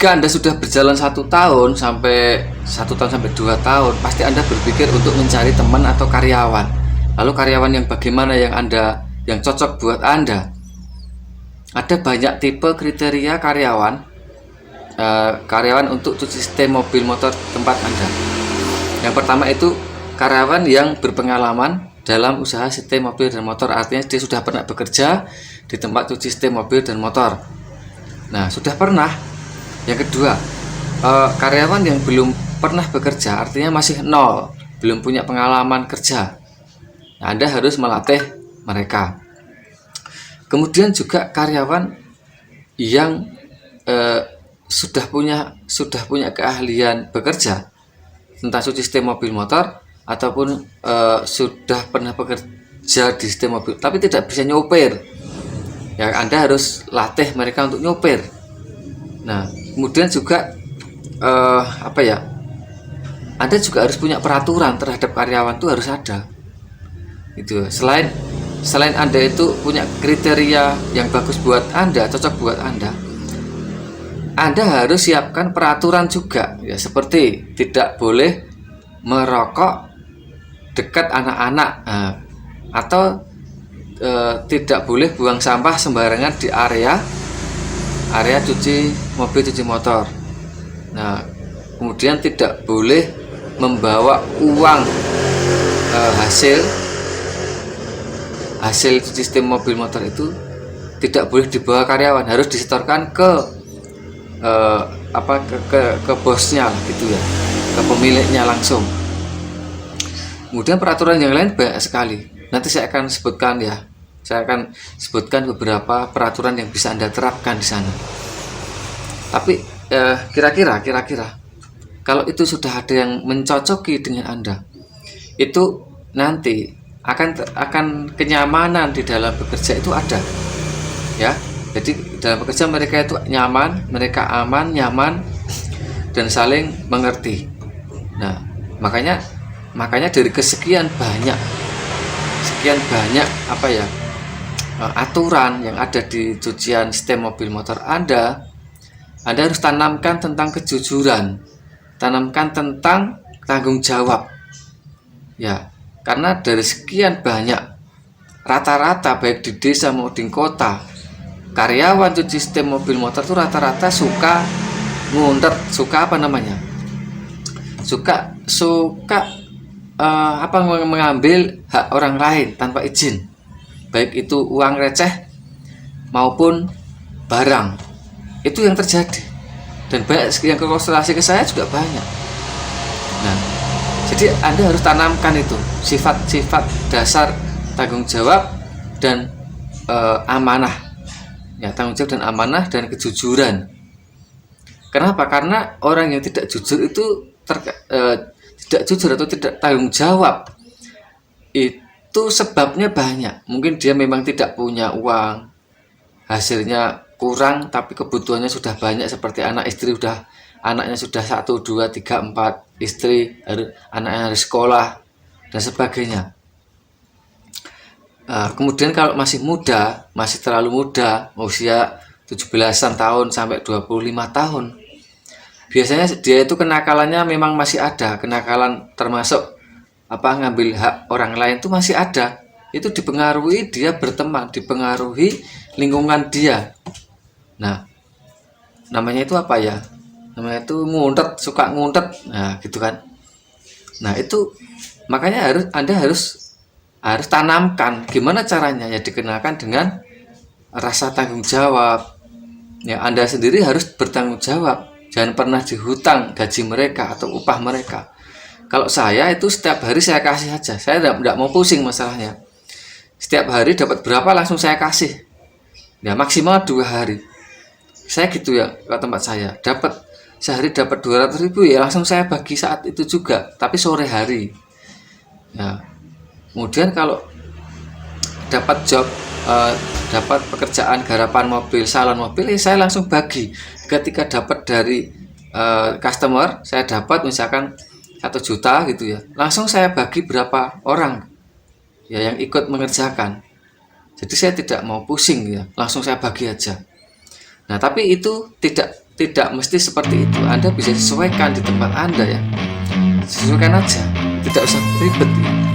Jika Anda sudah berjalan 1 tahun sampai 2 tahun, pasti Anda berpikir untuk mencari teman atau karyawan. Lalu karyawan yang bagaimana yang cocok buat Anda? Ada banyak tipe kriteria karyawan untuk cuci setim mobil motor tempat Anda. Yang pertama itu karyawan yang berpengalaman dalam usaha setim mobil dan motor, artinya dia sudah pernah bekerja di tempat cuci setim mobil dan motor. Nah, sudah pernah. Yang kedua, karyawan yang belum pernah bekerja, artinya masih nol, belum punya pengalaman kerja. Nah, Anda harus melatih mereka. Kemudian juga karyawan yang sudah punya keahlian bekerja tentang cuci setim mobil motor, ataupun sudah pernah bekerja di setim mobil tapi tidak bisa nyopir. Ya, Anda harus latih mereka untuk nyopir. Nah, kemudian juga Anda juga harus punya peraturan terhadap karyawan, itu harus ada. Itu selain Anda itu punya kriteria yang bagus buat Anda, cocok buat Anda harus siapkan peraturan juga, ya, seperti tidak boleh merokok dekat anak-anak, atau tidak boleh buang sampah sembarangan di area cuci mobil, cuci motor. Nah, kemudian tidak boleh membawa uang hasil cuci setim mobil motor itu tidak boleh dibawa karyawan, harus disetorkan ke bosnya gitu ya, ke pemiliknya langsung. Kemudian peraturan yang lain banyak sekali. Nanti saya akan sebutkan ya. Saya akan sebutkan beberapa peraturan yang bisa Anda terapkan di sana. Tapi kira-kira kalau itu sudah ada yang mencocoki dengan Anda, itu nanti akan kenyamanan di dalam bekerja itu ada. Ya. Jadi dalam bekerja mereka itu nyaman, mereka aman, nyaman, dan saling mengerti. Nah, makanya dari kesekian banyak aturan yang ada di cucian setim mobil motor Anda harus tanamkan tentang kejujuran, tanamkan tentang tanggung jawab. Ya, karena dari sekian banyak, rata-rata baik di desa maupun di kota, karyawan cuci setim mobil motor itu rata-rata suka ngundet, mengambil hak orang lain tanpa izin, baik itu uang receh maupun barang. Itu yang terjadi, dan banyak yang konsultasi ke saya juga banyak. Nah, jadi Anda harus tanamkan itu sifat-sifat dasar tanggung jawab dan amanah, ya, tanggung jawab dan amanah dan kejujuran. Kenapa? Karena orang yang tidak jujur itu tidak jujur atau tidak tanggung jawab, itu sebabnya banyak. Mungkin dia memang tidak punya uang, hasilnya kurang, tapi kebutuhannya sudah banyak, seperti anaknya sudah 1, 2, 3, 4 istri, anaknya harus sekolah dan sebagainya. Kemudian kalau masih terlalu muda, usia 17-an tahun sampai 25 tahun, biasanya dia itu kenakalannya memang masih ada, kenakalan termasuk ngambil hak orang lain itu masih ada. Itu dipengaruhi dia berteman, dipengaruhi lingkungan dia. Nah, namanya itu namanya itu suka nguntet, nah gitu kan. Nah, itu makanya Anda harus tanamkan gimana caranya, ya dikenalkan dengan rasa tanggung jawab. Ya, Anda sendiri harus bertanggung jawab. Jangan pernah dihutang gaji mereka atau upah mereka. Kalau saya itu setiap hari saya kasih aja. Saya tidak mau pusing masalahnya. Setiap hari dapat berapa langsung saya kasih. Ya, maksimal 2 hari. Saya gitu ya, ke tempat saya. Sehari dapat 200.000, ya langsung saya bagi saat itu juga, tapi sore hari. Ya. Kemudian kalau dapat dapat pekerjaan garapan mobil, salon mobil, ya saya langsung bagi. Ketika dapat dari customer, saya dapat misalkan 1 juta gitu ya, langsung saya bagi berapa orang ya yang ikut mengerjakan. Jadi saya tidak mau pusing ya, langsung saya bagi aja. Nah, tapi itu tidak tidak mesti seperti itu. Anda bisa sesuaikan di tempat Anda ya. Sesuaikan aja, tidak usah ribet ya.